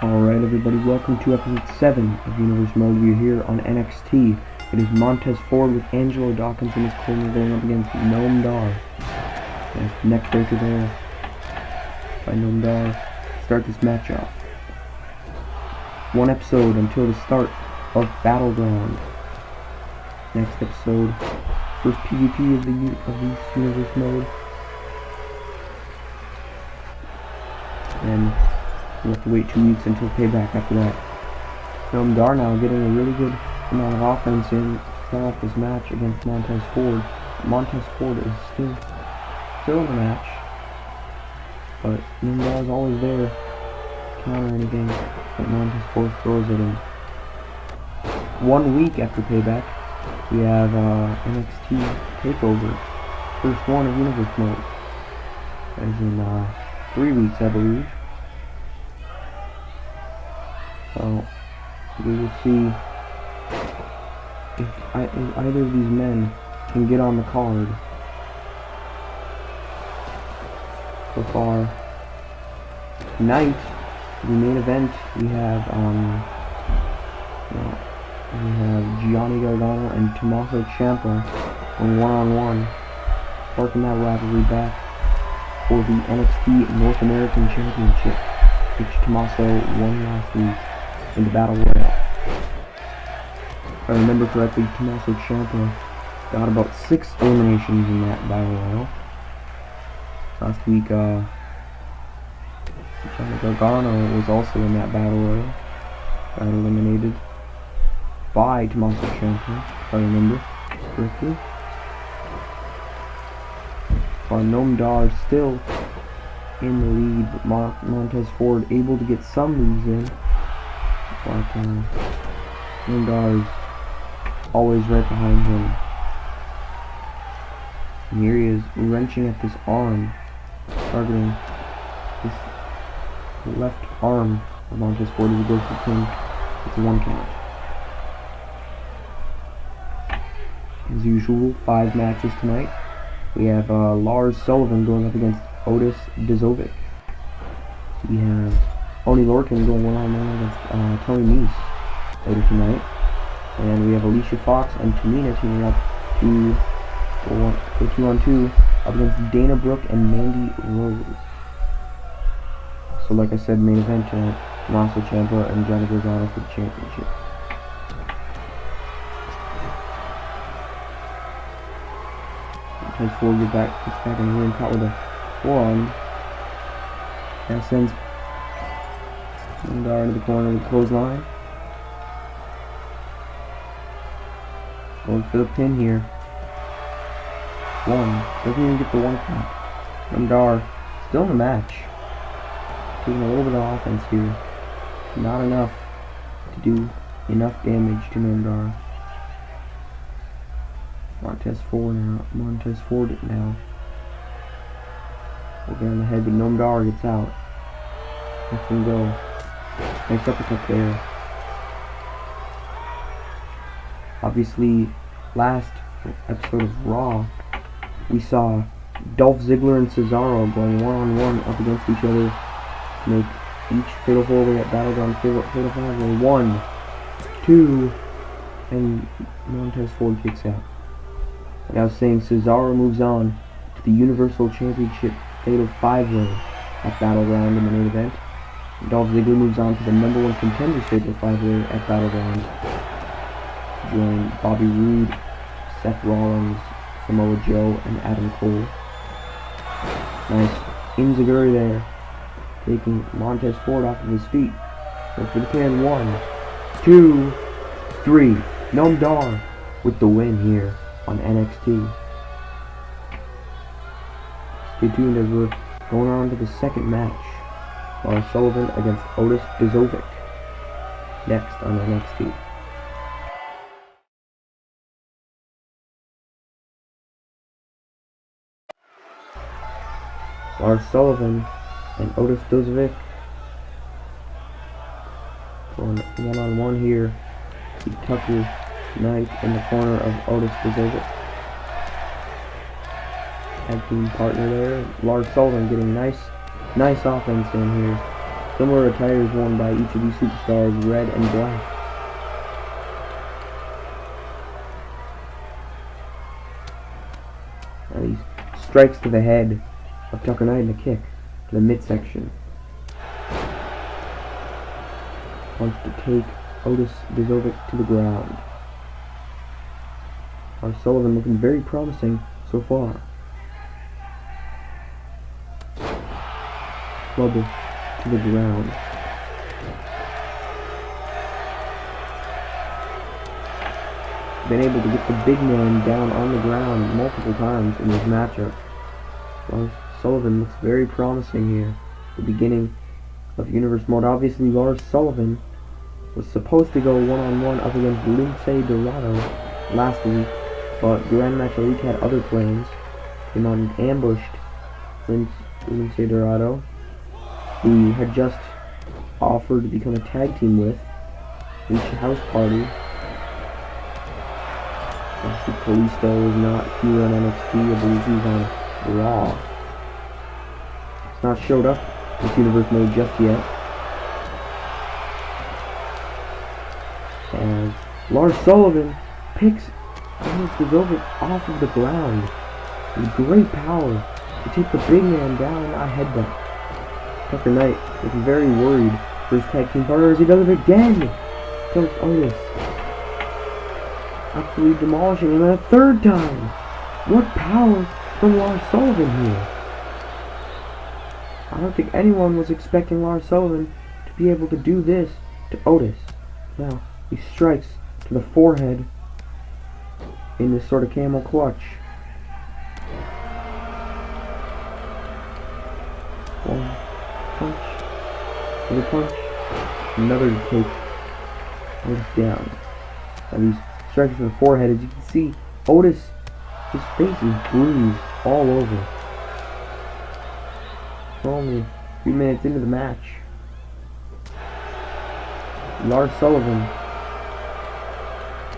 Alright everybody, welcome to episode 7 of Universe Mode. We're here on NXT. It is Montez Ford with Angelo Dawkins in his corner going up against Noam Dar. Neck breaker there by Noam Dar. Start this match off. One episode until the start of Battleground. Next episode, first PvP of this Universe Mode. And we'll have to wait 2 weeks until Payback after that. Noam Dar now getting a really good amount of offense in start off this match against Montez Ford. Montez Ford is still in the match, but Noam Dar is always there to counter anything that Montez Ford throws at him. 1 week after Payback, we have NXT TakeOver, first one of Universe Mode. That is in 3 weeks, I believe. So we will see if either of these men can get on the card. So far tonight, the main event, we have Johnny Gargano and Tommaso Ciampa on one-on-one, sparking that rivalry back for the NXT North American Championship, which Tommaso won last week in the Battle Royal. If I remember correctly, Tommaso Ciampa got about 6 eliminations in that Battle Royal. Last week, Johnny Gargano was also in that Battle Royal. Got eliminated by Tommaso Ciampa, if I remember correctly. While Noam Dar still in the lead, but Montez Ford able to get some moves in. But Noam Dar is always right behind him. And here he is wrenching at this arm, targeting this left arm of Montez Ford as he goes for the pin. It's a 1 count. As usual, 5 matches tonight. We have Lars Sullivan going up against Otis Dizovic. We have Oni Lorcan going one-on-one against Tony Nese later tonight. And we have Alicia Fox and Tamina teaming up to go 2-on-2 up against Dana Brooke and Mandy Rose. So like I said, main event tonight, Tommaso Ciampa and Johnny Gargano for the championship. Montez Ford gets back in the ring, caught with a forearm. That sends Noam Dar into the corner with a clothesline. Going for the pin here. 1. Doesn't even get the 1 count. Noam Dar still in the match. Taking a little bit of offense here. Not enough to do enough damage to Noam Dar. Montez Ford now. Working on the head, but Noam Dar gets out. Lets him go. Nice uppercut there. Obviously, last episode of Raw, we saw Dolph Ziggler and Cesaro going one-on-one up against each other to make each fatal 4-way at Battleground fatal 5-way. 1, 2, and Montez Ford kicks out. And I was saying Cesaro moves on to the Universal Championship fatal 5-way at Battleground in the main event. Dolph Ziggler moves on to the #1 contenders fatal 5-way at Battleground. Join Bobby Roode, Seth Rollins, Samoa Joe, and Adam Cole. Nice enziguri there, taking Montez Ford off of his feet. Go for the pin. 1, 2, 3. Noam Dar with the win here on NXT. Stay tuned as we're going on to the second match. Lars Sullivan against Otis Dizovic. Next on NXT. Lars Sullivan and Otis Dizovic going one-on-one here. Pete Tucker Knight in the corner of Otis Dizovic. Tag team partner there. Lars Sullivan getting nice offense in here. Similar attires worn by each of these superstars, red and black. He strikes to the head of Tucker Knight and a kick to the midsection. Wants to take Otis Bezovic to the ground. Lars Sullivan looking very promising so far. Club to the ground. Been able to get the big man down on the ground multiple times in this matchup. Lars Sullivan looks very promising here. The beginning of Universe Mode. Obviously, Lars Sullivan was supposed to go one-on-one up against Lince Dorado last week, but Grand Match Elite had other plans. Came out and ambushed Lince Dorado, who had just offered to become a tag team with. Reached a house party. Obviously, Kalisto is not here on NXT. I believe he's on Raw. He's not showed up in this Universe Mode just yet. As Lars Sullivan picks Otis Bezovic off of the ground with great power to take the big man down. A headbutt. Tucker Knight looking very worried for his tag team partner as he does it again. Kills Otis. Absolutely demolishing him a third time. What power from Lars Sullivan here. I don't think anyone was expecting Lars Sullivan to be able to do this to Otis. Now, he strikes to the forehead in this sort of camel clutch. One punch, another punch, another to take Otis down. And he's striking to the forehead. As you can see, Otis, his face is bruised all over. It's only a few minutes into the match. Lars Sullivan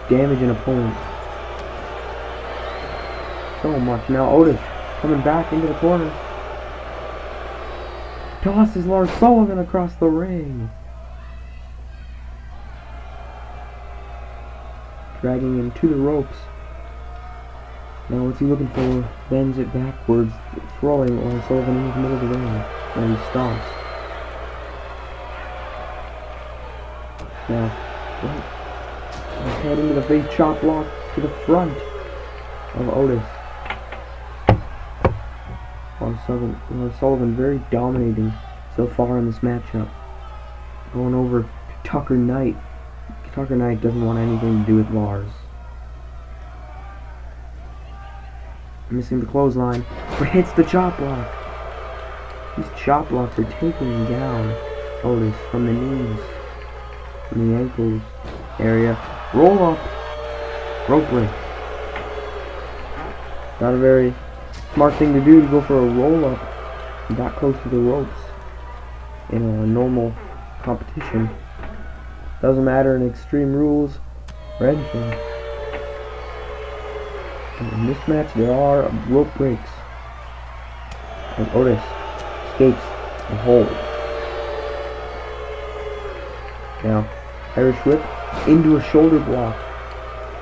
damaging opponent so much. Now Otis coming back into the corner. Tosses Lars Sullivan across the ring. Dragging him to the ropes. Now what's he looking for? Bends it backwards, throwing Lars Sullivan into the middle of the ring. And he stomps. Now, head into the face chop block to the front of Otis. Lars Sullivan very dominating so far in this matchup. Going over to Tucker Knight. Tucker Knight doesn't want anything to do with Lars. Missing the clothesline, but hits the chop block. These chop blocks are taking down Otis from the knees, from the ankles area. Roll up, rope break. Not a very smart thing to do to go for a roll up that close to the ropes in a normal competition. Doesn't matter in Extreme Rules or anything. In this match, there are rope breaks. And Otis escapes the hold. Now, Irish whip into a shoulder block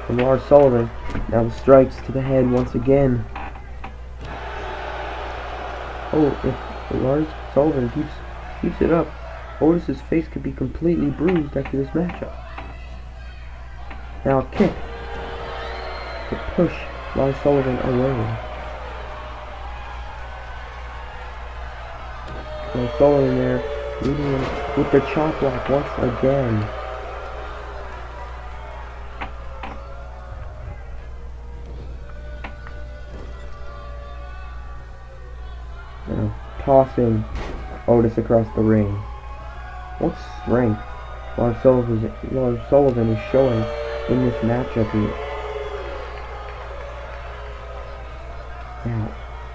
from Lars Sullivan. Now strikes to the head once again. Oh, if Lars Sullivan keeps it up, Otis's face could be completely bruised after this matchup. Now a kick to push Lars Sullivan away. Lars Sullivan there leading him with the chop block once again. Now tossing Otis across the ring. What strength Lars Sullivan is showing in this matchup here. Now,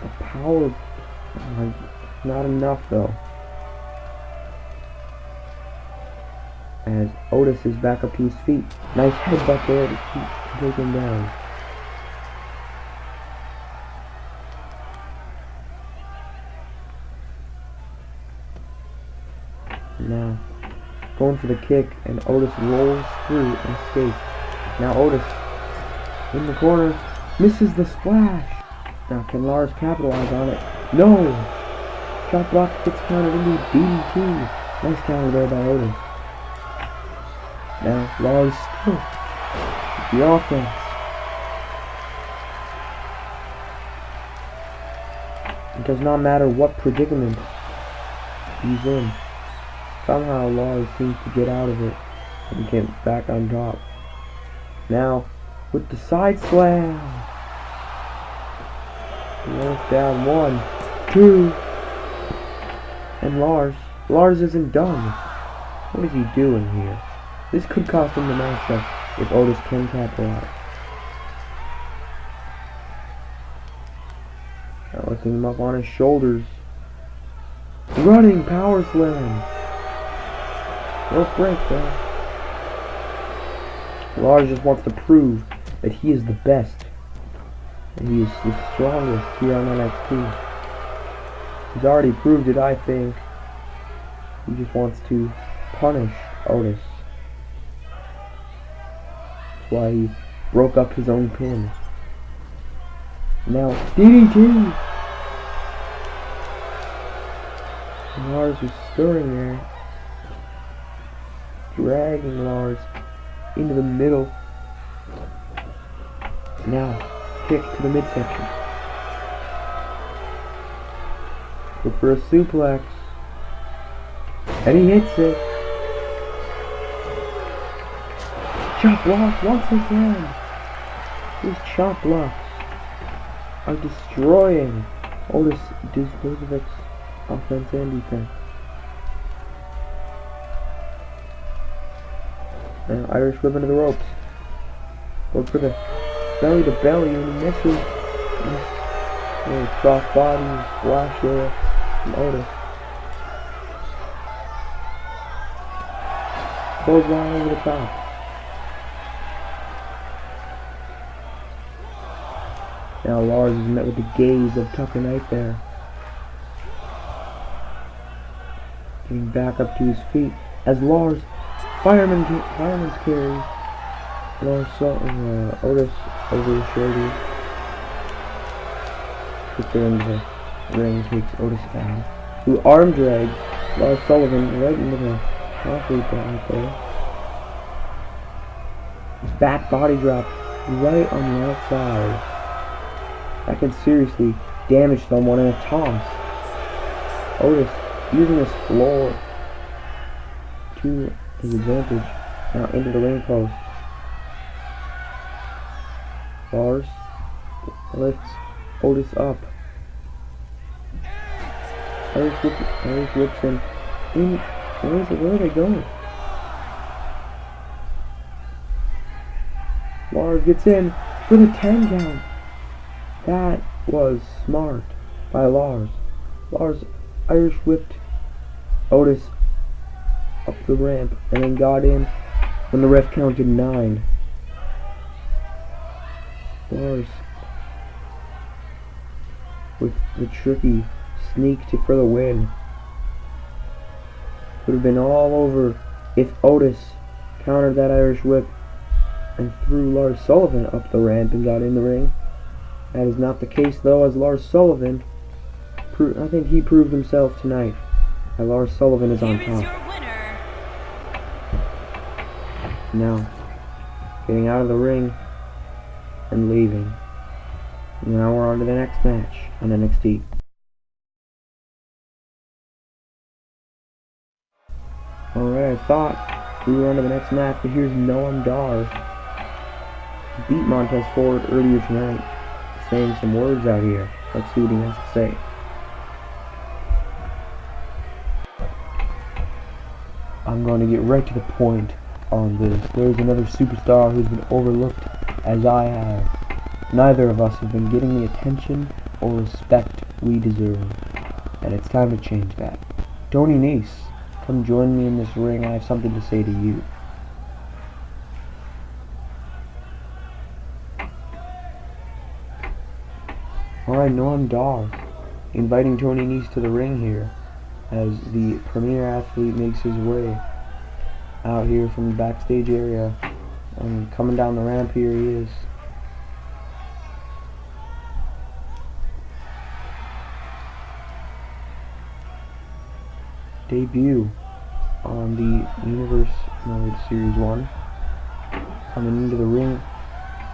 the power, not enough though. As Otis is back up to his feet. Nice headbutt there to take him down. Now, going for the kick, and Otis rolls through and escapes. Now Otis, in the corner, misses the splash. Now can Lars capitalize on it? No! Chop block gets countered into DDT. Nice counter there by Otis. Now Lars still the offense. It does not matter what predicament he's in. Somehow Lars seems to get out of it and get back on top. Now with the side slam. Lars down 1, 2, and Lars isn't done. What is he doing here? This could cost him the matchup if Otis can capitalize. Now lifting him up on his shoulders. Running power slam. Rope break there. Lars just wants to prove that he is the best. And he is the strongest here on NXT. He's already proved it, I think. He just wants to punish Otis. That's why he broke up his own pin. Now, DDT! Lars is stirring there. Dragging Lars into the middle. Now, kick to the midsection. Look for a suplex. And he hits it. Chop block once again. These chop blocks are destroying Otis Dizovic's offense and defense. Now Irish whip into the ropes. Go for the belly to belly and he misses. Cross body, splash there from Otis. Goes line over the top. Now Lars is met with the gaze of Tucker Knight there. Getting back up to his feet as Lars fireman's carry. Lars Otis over his shoulders. Gets there into the ring, takes Otis down. Who arm drags Lars Sullivan right into the concrete right there. Back body drop right on the outside. That can seriously damage someone in a toss. Otis using his floor to his advantage. Now into the ring post. Lars lifts Otis up. Irish whips him in. Where are they going? Lars gets in for the 10 count. That was smart by Lars. Lars Irish whipped Otis up the ramp and then got in when the ref counted 9. Lars with the tricky sneak for the win. Would have been all over if Otis countered that Irish whip and threw Lars Sullivan up the ramp and got in the ring. That is not the case though, as Lars Sullivan, I think he proved himself tonight. And Lars Sullivan is on top. Now, getting out of the ring and leaving. Now we're on to the next match on NXT. Alright, I thought we were on to the next match, but here's Noam Dar. He beat Montez Ford earlier tonight, saying some words out here. Let's see what he has to say. I'm going to get right to the point on this. There's another superstar who's been overlooked as I have. Neither of us have been getting the attention or respect we deserve. And it's time to change that. Tony Nese, come join me in this ring. I have something to say to you. Alright, Noam Dar inviting Tony Nese to the ring here. as the premier athlete makes his way out here from the backstage area. And coming down the ramp, here he is. Debut on the Universe Mode Series 1. Coming into the ring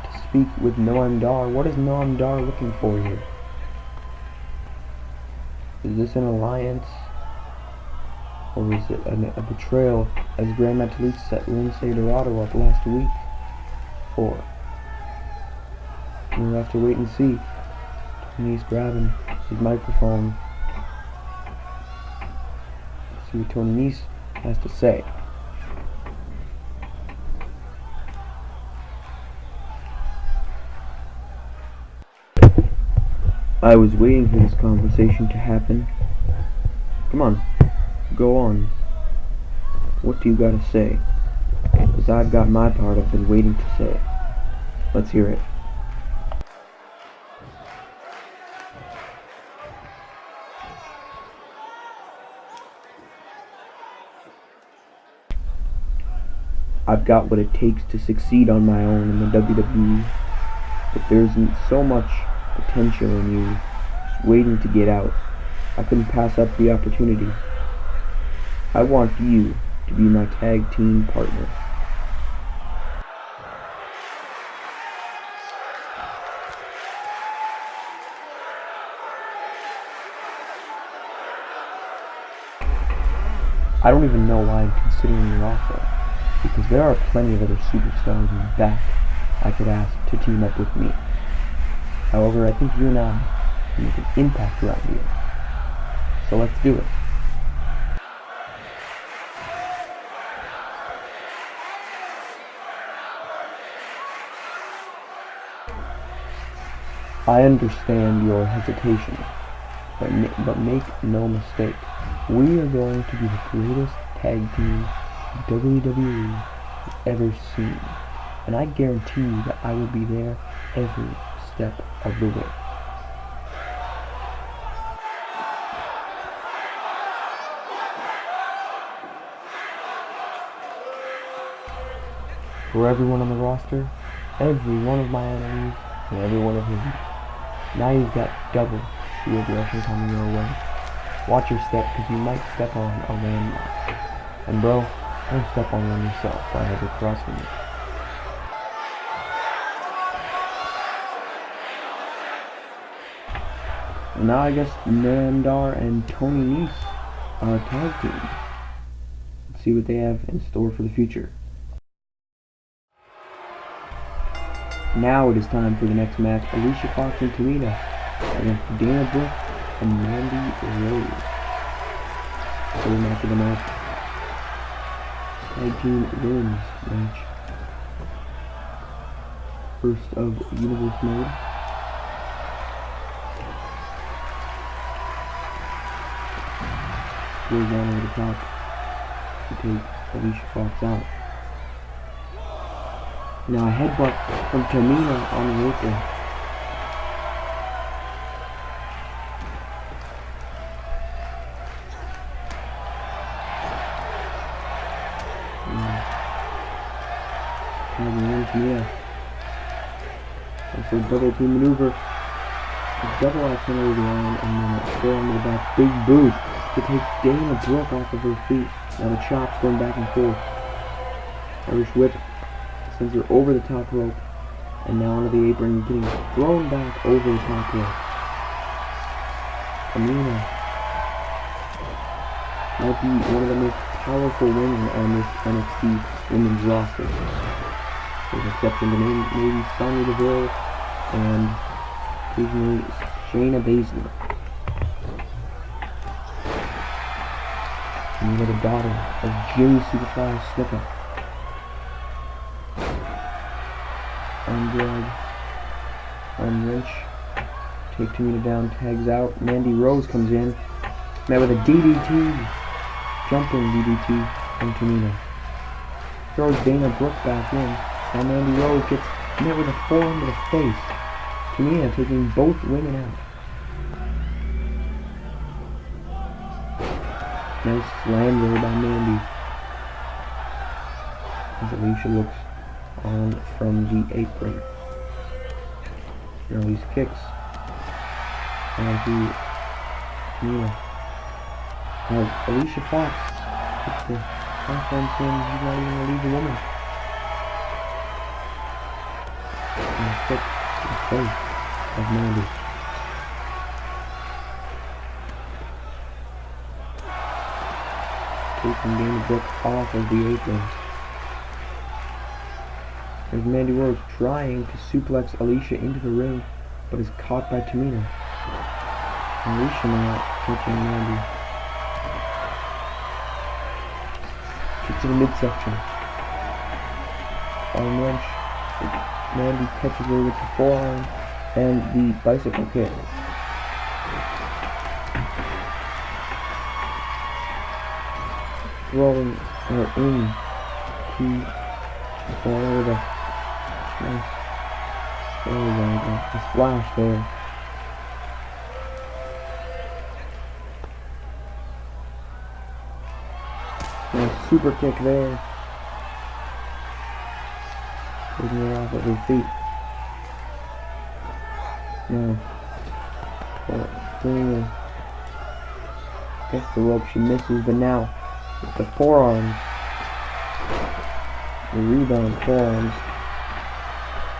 to speak with Noam Dar. What is Noam Dar looking for here? Is this an alliance? Or is it a betrayal, as Grand Metalik set Lindsay Dorado up last week for? We'll have to wait and see. Tony's grabbing his microphone. Let's see what Tony Nese has to say. I was waiting for this conversation to happen. Come on, go on. What do you gotta say? Because I've got my part I've been waiting to say. Let's hear it. I've got what it takes to succeed on my own in the WWE, but there's so much potential in you just waiting to get out. I couldn't pass up the opportunity. I want you to be my tag team partner. I don't even know why I'm considering your offer, because there are plenty of other superstars in the back I could ask to team up with me. However, I think you and I can make an impact around here. So let's do it. I understand your hesitation, but make no mistake, we are going to be the greatest tag team WWE has ever seen, and I guarantee you that I will be there every step of the way. For everyone on the roster, every one of my enemies, and every one of his. Now you've got double the aggression coming your way. Watch your step, because you might step on a landmine. And bro, don't step on one yourself by ever crossing it. And now I guess Noam Dar and Tony Nese are a tag team. Let's see what they have in store for the future. Now it is time for the next match. Alicia Fox and Tamina against Dana Brooke and Mandy Rose. Third match of the match. Tag team women's match. First of Universe Mode. Gargano over the top to take Alicia Fox out. Now a headbutt from Tamina on the apron. Tagging in Tamina. And for a double team maneuver. A double action over the arm and then a throw into the back. Big boot to take Dana Brooke off of her feet. Now the chops going back and forth. Irish whip sends her over the top rope, and now onto the apron, getting thrown back over the top rope. Tamina might be one of the most powerful women on this NXT women's roster, with exception to maybe Sonya Deville and occasionally Shayna Baszler. Tamina, the daughter of Jimmy Superfly Snuka. Drag, wrench, take Tamina down, tags out. Mandy Rose comes in, met with a DDT, jumping DDT from Tamina. Throws Dana Brooke back in. Now Mandy Rose gets met with a forearm to the face. Tamina taking both women out. Nice slam there by Mandy. As Alicia looks on from the apron. Now these kicks. Onto Tamina. Now Alicia Fox puts the offense in. She's not even going to leave the woman. And kick to the face of Mandy. Taking Dana Brooke off of the apron. As Mandy Rose trying to suplex Alicia into the ring, but is caught by Tamina. Alicia now catching Mandy. Kick to the midsection. Arm wrench. Mandy catches her with the forearm and the bicycle kick. Throwing her in to fall over. Nice. There we go. A splash there. Nice super kick there. Taking her off of her feet. Now, Tamina gets the rope. She misses, but now with the forearms, the rebound forearms,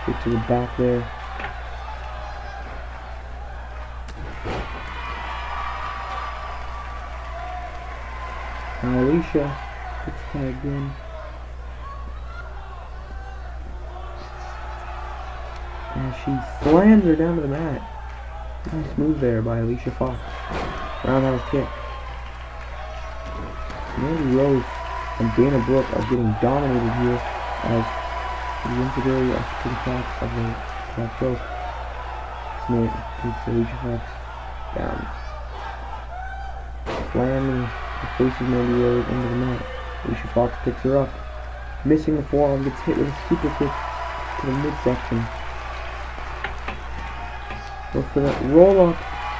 get to the back there. Now Alicia gets tagged in. And she slams her down to the mat. Nice move there by Alicia Fox. Roundhouse kick. Mandy Rose and Dana Brooke are getting dominated here as the integrity up to the top of the top rope. Smith takes Alicia Fox down. Slamming the face of Mandy Rose into the mat. Alicia Fox picks her up. Missing the forearm, gets hit with a super kick to the midsection. Look for that roll up.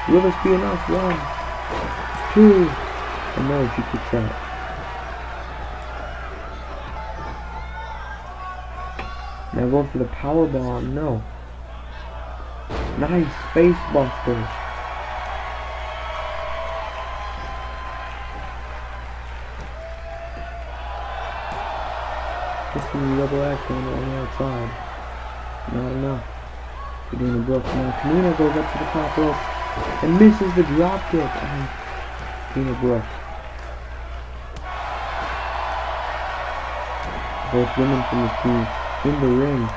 Will this be enough? 1, 2, and no, she kicks out. Now going for the power bomb. No. Nice face buster. Just the double axe on the outside. Not enough. Dana Brooke. Now Tamina goes up to the top rope and misses the drop kick. And Dana Brooke. Both women from this team in the ring.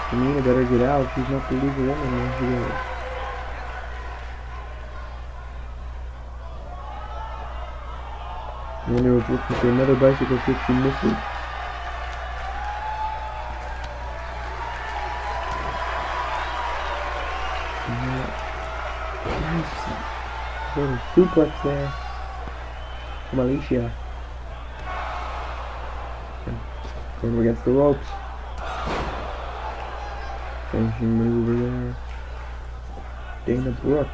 Tamina better get out. She's not the legal woman when she goes. Mandy was looking for another bicycle kick. She misses. Little suplex there from Alicia. Going against the ropes. Finishing maneuver there. Dana Brooke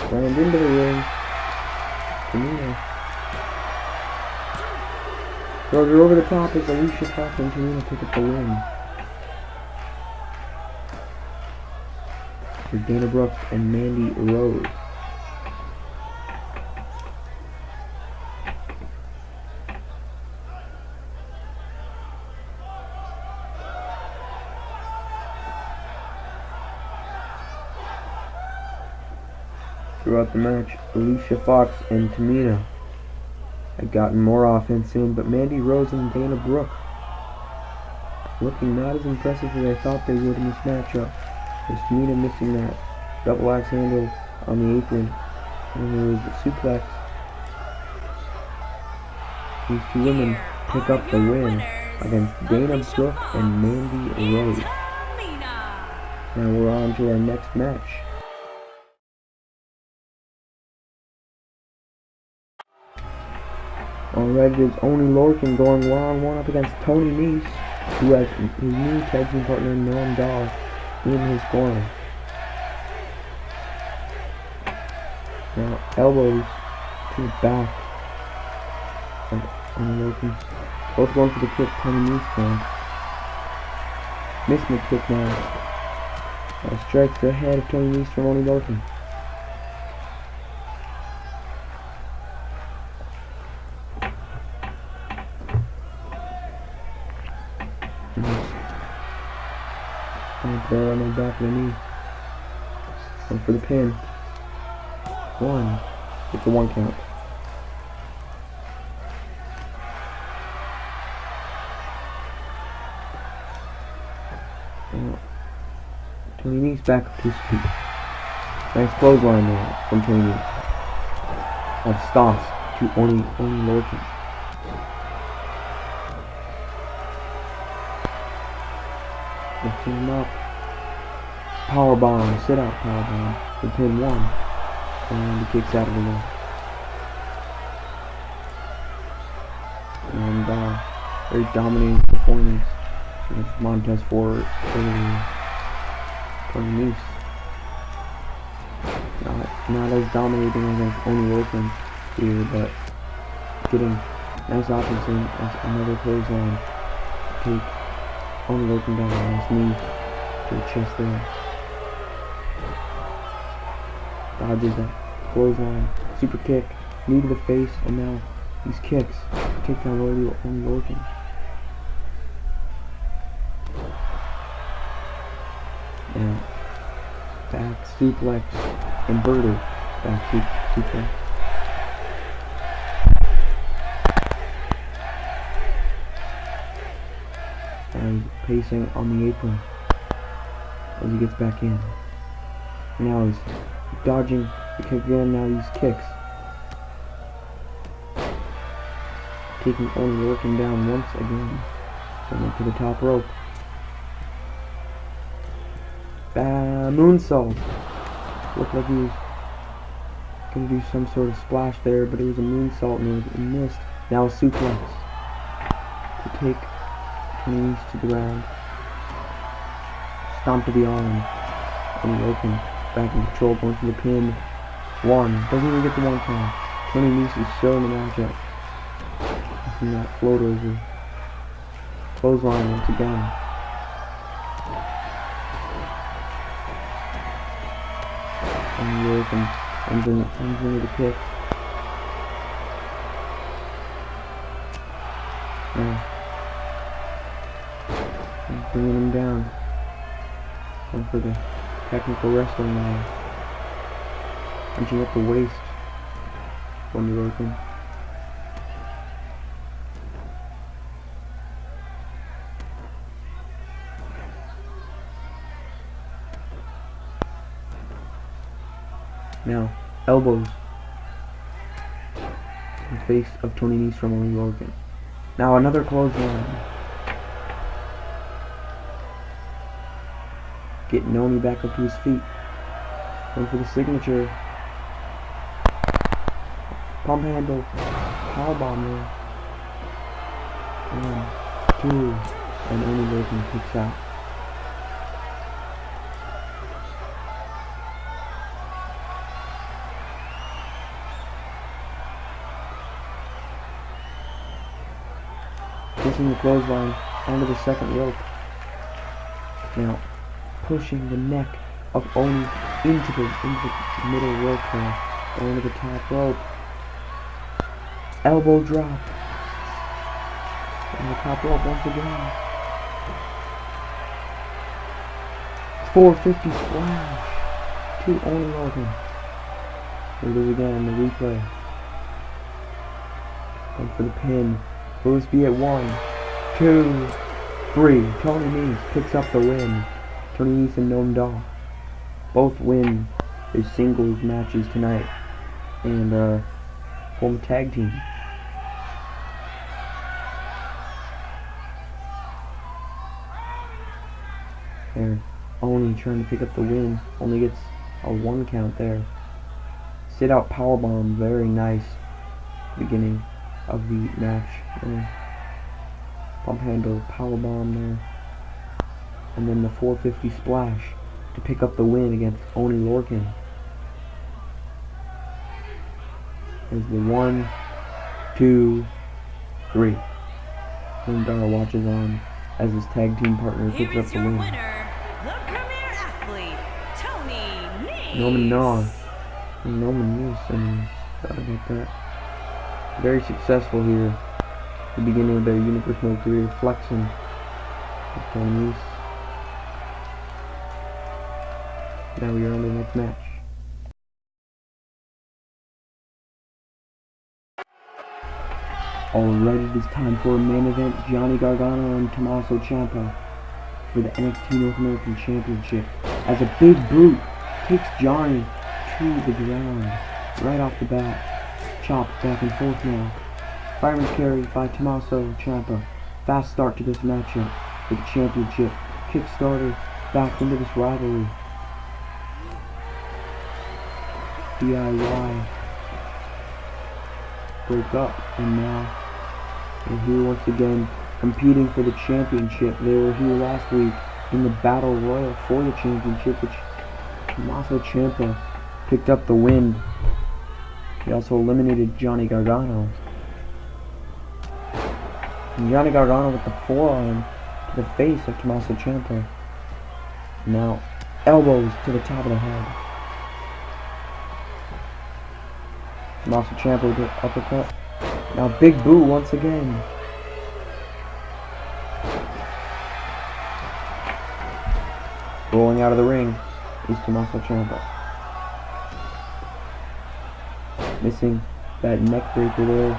slammed into the ring. Tamina throws her over the top as Alicia Fox and Tamina pick up the win. For Dana Brooke and Mandy Rose. Throughout the match, Alicia Fox and Tamina had gotten more offense in, but Mandy Rose and Dana Brooke looking not as impressive as I thought they would in this matchup. There's Tamina missing that double axe handle on the apron, and there was the suplex. These two women pick up the win against Dana Brooke and Mandy Rose. Now we're on to our next match. Alright, it is Oney Lorcan going one-on-one up against Tony Nese, who has his new tag team partner Noam Dar in his corner. Now, elbows to the back of Oney Lorcan. Both going for the kick. Tony Nese going. Missed the kick now. Strikes the head of Tony Nese from Oney Lorcan. There on the back of the knee. And for the pin. One. It's a 1 count. Tony Nese back up to his feet. Nice clothesline there from Tony Nese. That stops to Oney Lorcan. Lifting him up. Powerbomb, sit out powerbomb. The pin 1. And he kicks out of the way. And very dominating performance against Montez Ford earlier. Tony Nese. Not as dominating against Oney Lorcan here, but getting nice offense in as another clothesline to take Oney Lorcan down on his knee to the chest there. Dodges that clothesline, super kick, knee to the face, and now these kicks take down Oney Lorcan. Now, back suplex, inverted back suplex. And pacing on the apron as he gets back in. Now he's dodging the kick again, now these kicks. Taking Oney Lorcan down once again. Going up to the top rope. Moonsault. Looked like he was going to do some sort of splash there, but it was a moonsault and it missed. Now a suplex to take Tony Nese to the ground. Stomp to the arm. Oney Lorcan back in control, going for the pin. 1. Doesn't even get the 1 count. Tony Nese is still in the matchup. From that float over. Clothesline once again. Oney Lorcan comes into the kick. Now, bringing him down. Going for the technical wrestling now. Punching up the waist. Oney Lorcan. Now, elbows in the face of Tony Nese from Oney Lorcan. Now another clothesline. Getting Oney back up to his feet. Going for the signature. Pump handle. Powerbomb there. 1, 2. And Oney Lorcan kicks out. Pushing the clothesline onto the second rope. Now, pushing the neck of Oney into the middle rope there. Going to the top rope. Elbow drop. On the top rope once again. 450 splash to Oney Lorcan. Here it is again, the replay. Going for the pin. Will this be at 1, 2, 3? Tony Nese picks up the win. Tony Nese and Noam Dar both win their singles matches tonight and form a tag team. There, Oney trying to pick up the win. Only gets a 1 count there. Sit out powerbomb, very nice beginning. of the match. Pump handle, powerbomb there. And then the 450 splash to pick up the win against Oney Lorcan. There's the 1, 2, 3. Lindar watches on as his tag team partner picks up the win. Winner, the premier athlete, Tony Nese. Norman Nese, sorry about that. Very successful here. The beginning of their Universal career, flexing with Tony Nese. Now we are on the next match. Alright, it is time for a main event. Johnny Gargano and Tommaso Ciampa for the NXT North American Championship. As a big boot takes Johnny to the ground right off the bat. Chopped back and forth now. Fireman's carry by Tommaso Ciampa. Fast start to this matchup for the championship. Kickstarter back into this rivalry. DIY broke up, and now they're here once again competing for the championship. They were here last week in the Battle Royal for the championship, which Tommaso Ciampa picked up the win. He also eliminated Johnny Gargano. And Johnny Gargano with the forearm to the face of Tommaso Ciampa. Now elbows to the top of the head. Tommaso Ciampa with the uppercut. Now big boot once again. Rolling out of the ring is Tommaso Ciampa. Missing that neck breaker there.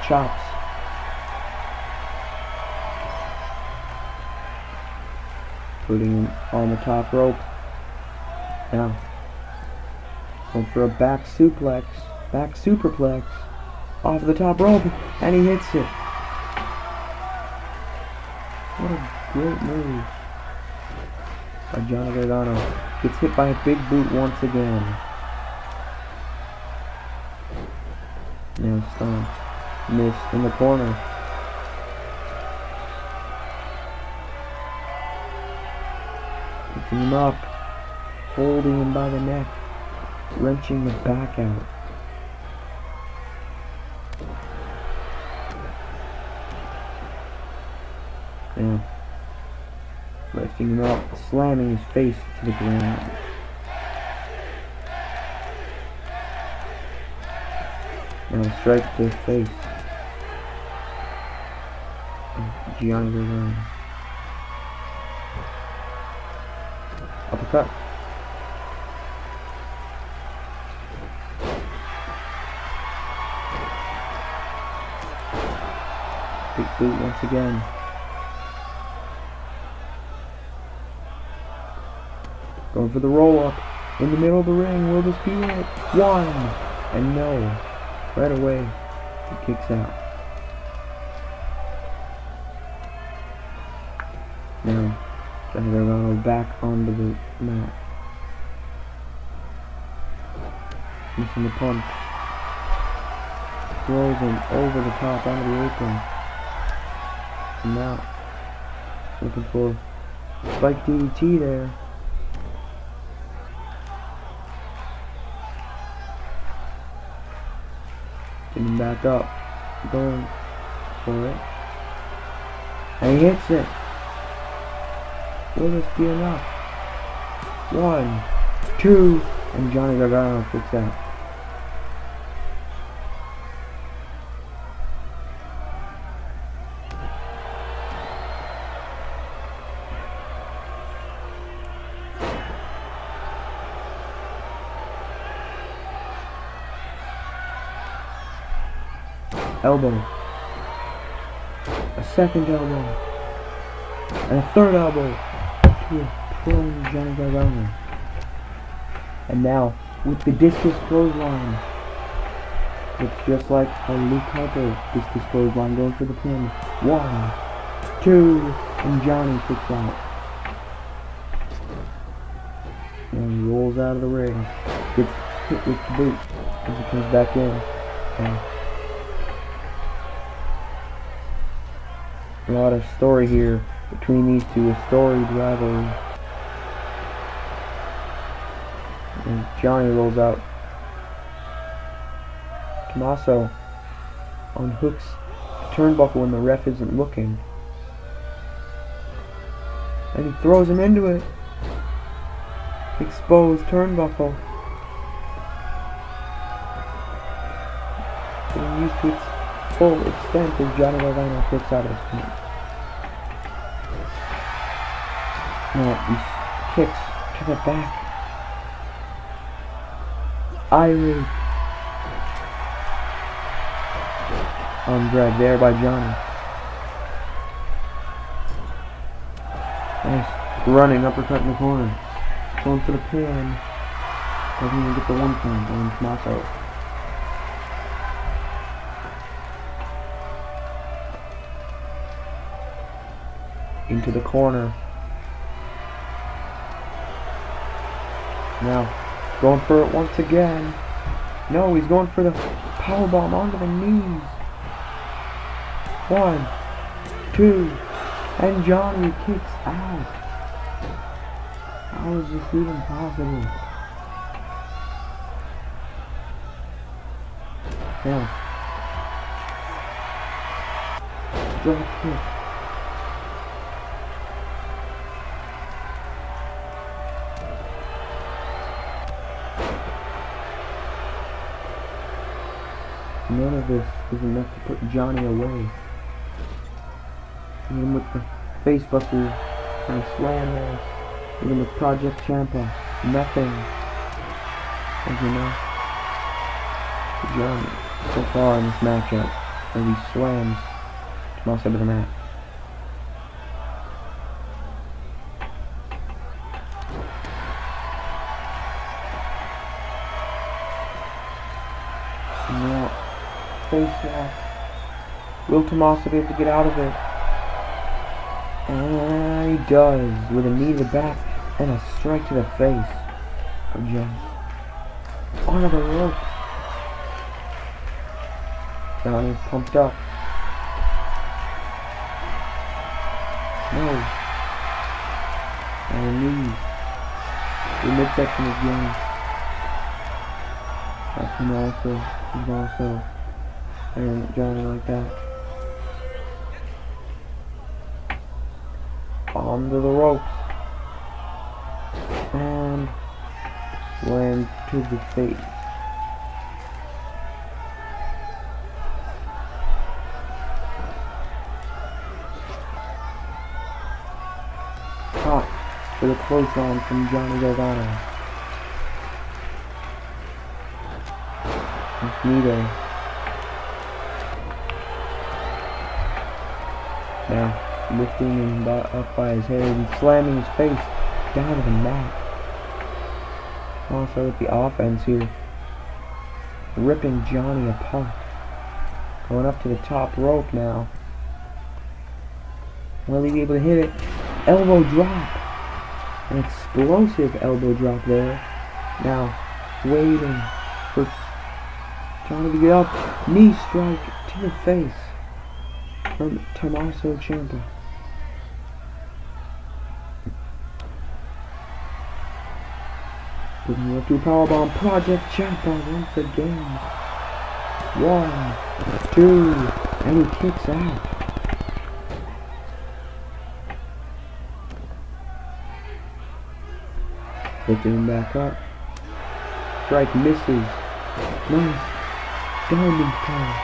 Chops. Putting him on the top rope. Now going for a back suplex. Back superplex off the top rope, and he hits it. What a great move by Johnny Gargano. Gets hit by a big boot once again. Now stomp. Miss in the corner. Picking him up. Holding him by the neck. Wrenching the back out. Now, lifting him up, slamming his face to the ground. Now a strike to the face of Johnny Gargano. Uppercut. Big boot once again. Going for the roll-up in the middle of the ring. Will this be it? One! And no. Right away, he kicks out. Now, Johnny Gargano back onto the mat. Missing the punch. Throws him over the top onto the apron. And now, looking for spike DDT there. Getting back up, going for it, and he hits it. Will this be enough? 1, 2, and Johnny Gargano kicks out. Elbow, a second elbow, and a third elbow to a prone Johnny Gargano. And now, with the discus clothesline, it's just like a Luke Harper discus clothesline going for the pin. 1, 2, and Johnny kicks out. And he rolls out of the ring, gets hit with the boot as he comes back in. And A lot of story here between these two, a storied rivalry. And Johnny rolls out. Tommaso unhooks the turnbuckle when the ref isn't looking. And he throws him into it. Exposed turnbuckle. Being used to its full extent as Johnny Gargano kicks out of his feet. Now he kicks to the back. Irate. Arm drag there by Johnny. Nice running uppercut in the corner. Going for the pin. Doesn't even get the 1 point on Tommaso. Into the corner. Now, going for it once again. No, he's going for the powerbomb onto the knees. 1, 2, and Johnny kicks out. How is this even possible? Now, drop kick. None of this is enough to put Johnny away. Even with the face buster and slam there. Even with Project Ciampa. Nothing. As you know, Johnny, so far in this matchup, as he slams Tommaso to the mat. And now, face off. Will Tommaso be able to get out of it? And he does, with a knee to the back and a strike to the face of Johnny. Onto the rope. Johnny's pumped up. No. And a knee. The midsection of Johnny. He's also and Johnny like that. Onto the ropes. And slam to the face. Caught with a clothesline from Johnny Gargano. Knee there. Now, lifting him up by his head and slamming his face down to the mat. Also with the offense here. Ripping Johnny apart. Going up to the top rope now. Will he be able to hit it? Elbow drop. An explosive elbow drop there. Now, waiting for Johnny to get up. Knee strike to the face from Tommaso Ciampa. Putting up to a powerbomb. Project Ciampa once again. 1, 2, and he kicks out. Lifting him back up. Strike misses. Nice. Diamond power.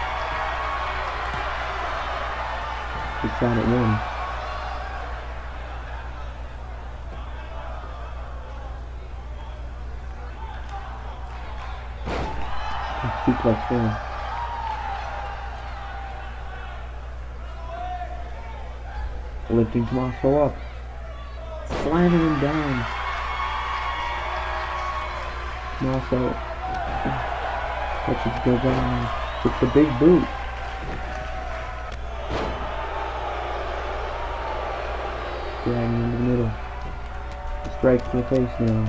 Kicks out at 1. Suplex there. Lifting Tommaso up. Slamming him down. Tommaso touches go down with the big boot. Dragging into the middle. Strike to the face now.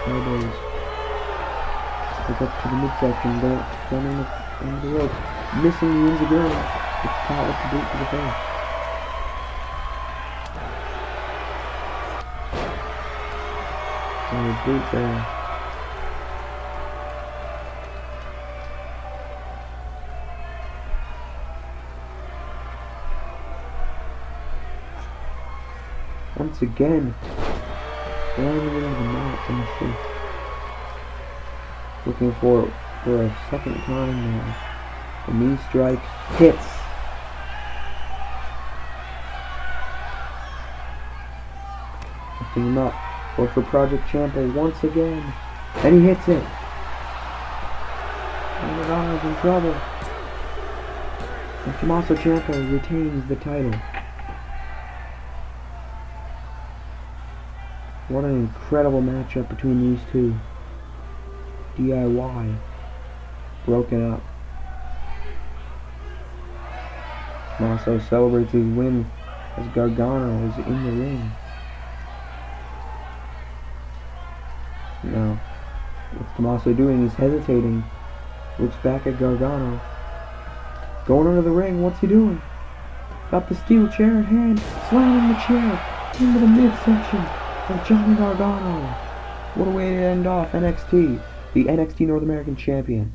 Elbows. Look up to the midsection, going into the rope, missing the enziguri. It's caught with the boot to the face. And the boot there. Once again, landing into the mat in the face. Looking for a second time now. The knee strike hits. Lifting him up. Or for Project Ciampa once again. And he hits it. And Gargano's in trouble. And Tommaso Ciampa retains the title. What an incredible matchup between these two. DIY. Broken up. Tommaso celebrates his win as Gargano is in the ring. Now, what's Tommaso doing? He's hesitating. Looks back at Gargano. Going under the ring, what's he doing? Got the steel chair in hand, slamming the chair into the midsection of Johnny Gargano. What a way to end off NXT, the NXT North American Champion.